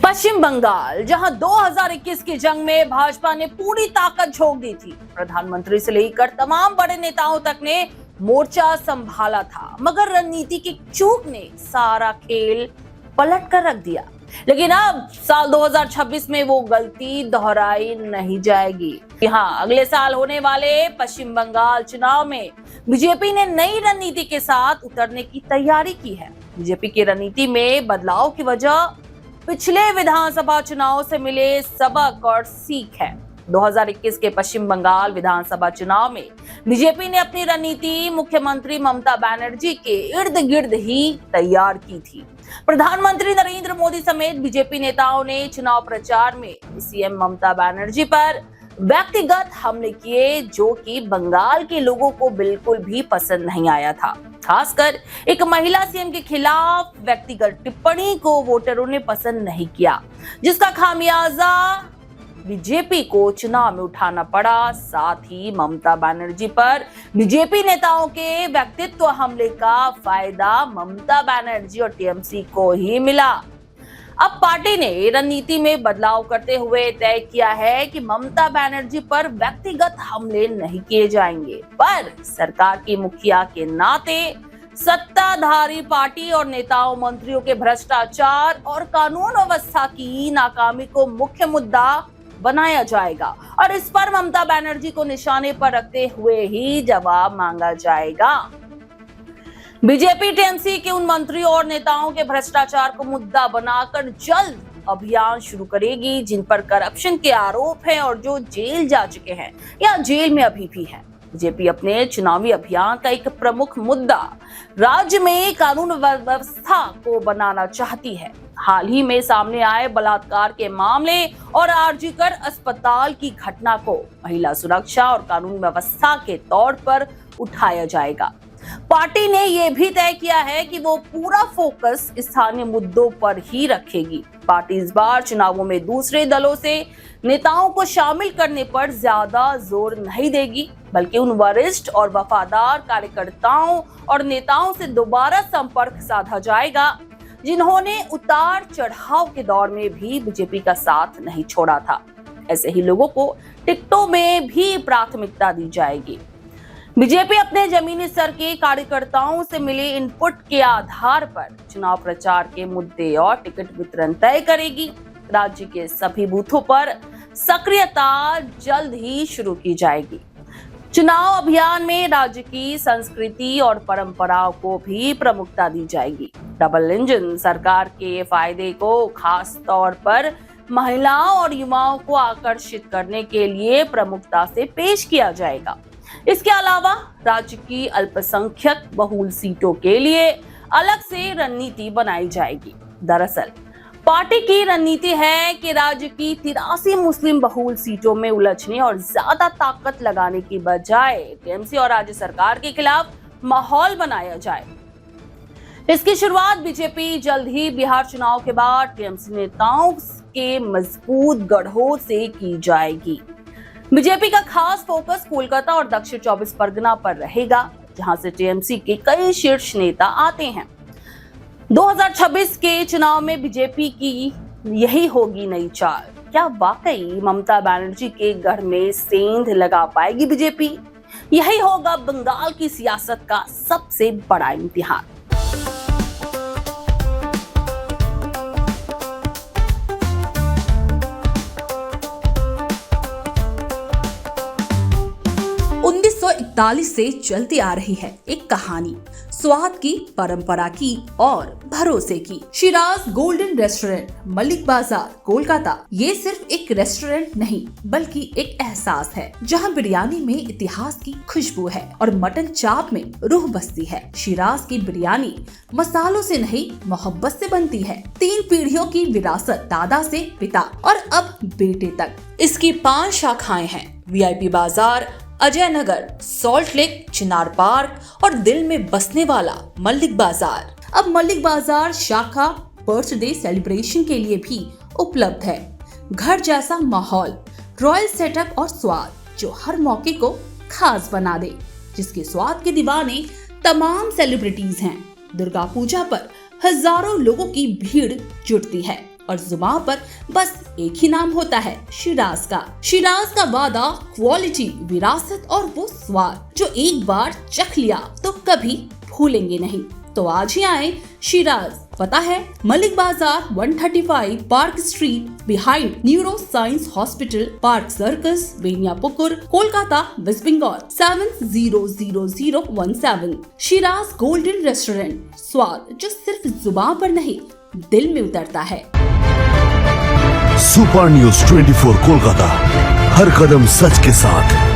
पश्चिम बंगाल, जहां 2021 की जंग में भाजपा ने पूरी ताकत झोंक दी थी। प्रधानमंत्री से लेकर तमाम बड़े नेताओं तक ने मोर्चा संभाला था, मगर रणनीति की चूक ने सारा खेल पलट कर रख दिया। लेकिन अब साल 2026 में वो गलती दोहराई नहीं जाएगी। हाँ, अगले साल होने वाले पश्चिम बंगाल चुनाव में बीजेपी ने नई रणनीति के साथ उतरने की तैयारी की है। बीजेपी की रणनीति में बदलाव की वजह पिछले विधानसभा चुनाव से मिले सबक और सीख है। 2021 के पश्चिम बंगाल विधानसभा चुनाव में बीजेपी ने अपनी रणनीति मुख्यमंत्री ममता बनर्जी के इर्द गिर्द ही तैयार की थी। प्रधानमंत्री नरेंद्र मोदी समेत बीजेपी नेताओं ने चुनाव प्रचार में सीएम ममता बनर्जी पर व्यक्तिगत हमले किए, जो कि बंगाल के लोगों को बिल्कुल भी पसंद नहीं आया था। खासकर एक महिला सीएम के खिलाफ व्यक्तिगत टिप्पणी को वोटरों ने पसंद नहीं किया, जिसका खामियाजा बीजेपी को चुनाव में उठाना पड़ा। साथ ही ममता बनर्जी पर बीजेपी नेताओं के व्यक्तित्व हमले का फायदा ममता बनर्जी और टीएमसी को ही मिला। अब पार्टी ने रणनीति में बदलाव करते हुए तय किया है कि ममता बनर्जी पर व्यक्तिगत हमले नहीं किए जाएंगे, पर सरकार की मुखिया के नाते सत्ताधारी पार्टी और नेताओं मंत्रियों के भ्रष्टाचार और कानून व्यवस्था की नाकामी को मुख्य मुद्दा बनाया जाएगा और इस पर ममता बनर्जी को निशाने पर रखते हुए ही जवाब मांगा जाएगा। बीजेपी टीएमसी के उन मंत्रियों और नेताओं के भ्रष्टाचार को मुद्दा बनाकर जल्द अभियान शुरू करेगी जिन पर करप्शन के आरोप हैं और जो जेल जा चुके हैं या जेल में अभी भी हैं। बीजेपी अपने चुनावी अभियान का एक प्रमुख मुद्दा राज्य में कानून व्यवस्था को बनाना चाहती है। हाल ही में सामने आए बलात्कार के मामले और आरजीकर अस्पताल की घटना को महिला सुरक्षा और कानून व्यवस्था के तौर पर उठाया जाएगा। पार्टी ने यह भी तय किया है कि वो पूरा फोकस स्थानीय मुद्दों पर ही रखेगी। पार्टी इस बार चुनावों में दूसरे दलों से नेताओं को शामिल करने पर ज्यादा जोर नहीं देगी, बल्कि उन वरिष्ठ और वफादार कार्यकर्ताओं और नेताओं से दोबारा संपर्क साधा जाएगा जिन्होंने उतार चढ़ाव के दौर में भी बीजेपी का साथ नहीं छोड़ा था। ऐसे ही लोगों को टिकटों में भी प्राथमिकता दी जाएगी। बीजेपी अपने जमीनी स्तर के कार्यकर्ताओं से मिले इनपुट के आधार पर चुनाव प्रचार के मुद्दे और टिकट वितरण तय करेगी। राज्य के सभी बूथों पर सक्रियता जल्द ही शुरू की जाएगी। चुनाव अभियान में राज्य की संस्कृति और परंपराओं को भी प्रमुखता दी जाएगी। डबल इंजन सरकार के फायदे को खास तौर पर महिलाओं और युवाओं को आकर्षित करने के लिए प्रमुखता से पेश किया जाएगा। इसके अलावा राज्य की अल्पसंख्यक बहुल सीटों के लिए अलग से रणनीति बनाई जाएगी। दरअसल पार्टी की रणनीति है कि राज्य की 83 मुस्लिम बहुल सीटों में उलझने और ज्यादा ताकत लगाने की बजाय टीएमसी और राज्य सरकार के खिलाफ माहौल बनाया जाए। इसकी शुरुआत बीजेपी जल्द ही बिहार चुनाव के बाद टीएमसी नेताओं के मजबूत गढ़ों से की जाएगी। बीजेपी का खास फोकस कोलकाता और दक्षिण 24 परगना पर रहेगा, जहां से टीएमसी के कई शीर्ष नेता आते हैं। 2026 के चुनाव में बीजेपी की यही होगी नई चाल। क्या वाकई ममता बनर्जी के गढ़ में सेंध लगा पाएगी बीजेपी? यही होगा बंगाल की सियासत का सबसे बड़ा इम्तिहान। से चलती आ रही है एक कहानी, स्वाद की, परंपरा की और भरोसे की। शिराज गोल्डन रेस्टोरेंट, मलिक बाजार, कोलकाता। ये सिर्फ एक रेस्टोरेंट नहीं, बल्कि एक एहसास है, जहां बिरयानी में इतिहास की खुशबू है और मटन चाप में रूह बसती है। शिराज की बिरयानी मसालों से नहीं, मोहब्बत से बनती है। 3 पीढ़ियों की विरासत, दादा से पिता और अब बेटे तक। इसकी 5 शाखाएं हैं। वीआईपी बाजार, अजय नगर, सॉल्ट लेक, चिनार पार्क और दिल में बसने वाला मलिक बाजार। अब मलिक बाजार शाखा बर्थडे सेलिब्रेशन के लिए भी उपलब्ध है। घर जैसा माहौल, रॉयल सेटअप और स्वाद जो हर मौके को खास बना दे, जिसके स्वाद के दीवाने तमाम सेलिब्रिटीज हैं। दुर्गा पूजा पर हजारों लोगों की भीड़ जुटती है। और जुबान पर बस एक ही नाम होता है, शिराज का। शिराज का वादा, क्वालिटी, विरासत और वो स्वाद जो एक बार चख लिया तो कभी भूलेंगे नहीं। तो आज ही आए शिराज। पता है Mallick Bazar 135 Park Street behind neuro science hospital, Park Circus, Beniapukur, Kolkata, West Bengal 700017। Shiraz Golden Restaurant, स्वाद जो सिर्फ जुबान पर नहीं दिल में उतरता है। सुपर न्यूज 24 कोलकाता, हर कदम सच के साथ।